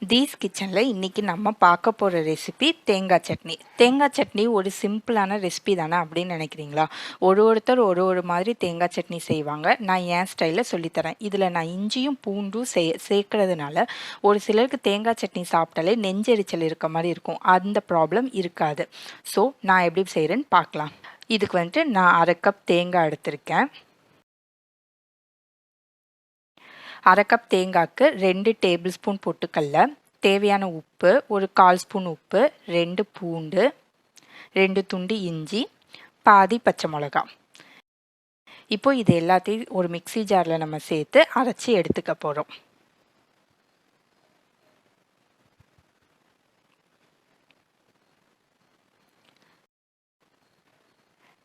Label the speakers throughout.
Speaker 1: These கிச்சனில் இன்றைக்கி நம்ம பார்க்க போகிற ரெசிபி தேங்காய் சட்னி. தேங்காய் சட்னி ஒரு சிம்பிளான ரெசிபி தானே அப்படின்னு நினைக்கிறீங்களா? ஒருத்தர் ஒரு மாதிரி தேங்காய் சட்னி செய்வாங்க. நான் என் ஸ்டைலில் சொல்லித்தரேன். இதில் நான் இஞ்சியும் பூண்டும் சேர்க்கறதுனால ஒரு சிலருக்கு தேங்காய் சட்னி சாப்பிட்டாலே நெஞ்செரிச்சல் இருக்க மாதிரி இருக்கும். அந்த ப்ராப்ளம் இருக்காது. ஸோ நான் எப்படி செய்கிறேன்னு பார்க்கலாம். இதுக்கு வந்துட்டு நான் 1/2 கப் தேங்காய் எடுத்திருக்கேன். 1/2 கப் தேங்காய்க்கு 2 டேபிள் ஸ்பூன் பொட்டுக்கடலை, தேவையான உப்பு, ஒரு 1/4 ஸ்பூன் உப்பு, 2 பூண்டு, 2 துண்டு இஞ்சி, பாதி பச்சை மிளகா. இப்போ இது எல்லாத்தையும் ஒரு மிக்ஸி ஜாரில் நம்ம சேர்த்து அரைச்சி எடுத்துக்க போகிறோம்.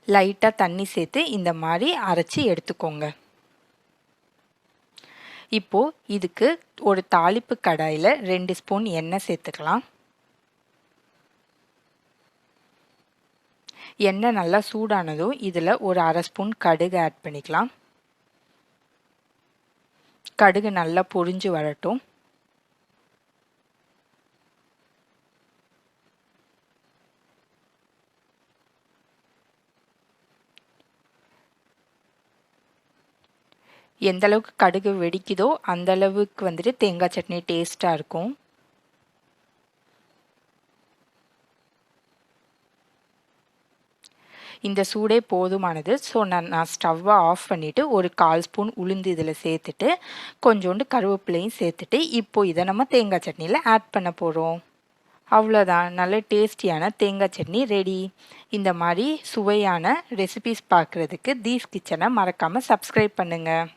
Speaker 1: லைட்டாக தண்ணி சேர்த்து இந்த மாதிரி அரைச்சி எடுத்துக்கோங்க. இப்போது இதுக்கு ஒரு தாளிப்பு கடாயில் 2 ஸ்பூன் எண்ணெய் சேர்த்துக்கலாம். எண்ணெய் நல்லா சூடானதும் இதில் ஒரு 1/2 ஸ்பூன் கடுகு ஆட் பண்ணிக்கலாம். கடுகு நல்லா பொரிஞ்சு வரட்டும். எந்த அளவுக்கு கடுகு வெடிக்குதோ அந்த அளவுக்கு வந்துட்டு தேங்காய் சட்னி டேஸ்ட்டாக இருக்கும். இந்த சூடே போதுமானது. ஸோ நான் ஸ்டவ்வை ஆஃப் பண்ணிவிட்டு ஒரு 1/4 ஸ்பூன் உளுந்து இதில் சேர்த்துட்டு கொஞ்சோண்டு கருவேப்பிலையும் சேர்த்துட்டு இப்போ இதை நம்ம தேங்காய் சட்னியில் ஆட் பண்ண போகிறோம். அவ்வளோதான், நல்ல டேஸ்டியான தேங்காய் சட்னி ரெடி. இந்த மாதிரி சுவையான ரெசிபிஸ் பார்க்குறதுக்கு தீஸ் கிச்சனை மறக்காமல் சப்ஸ்கிரைப் பண்ணுங்கள்.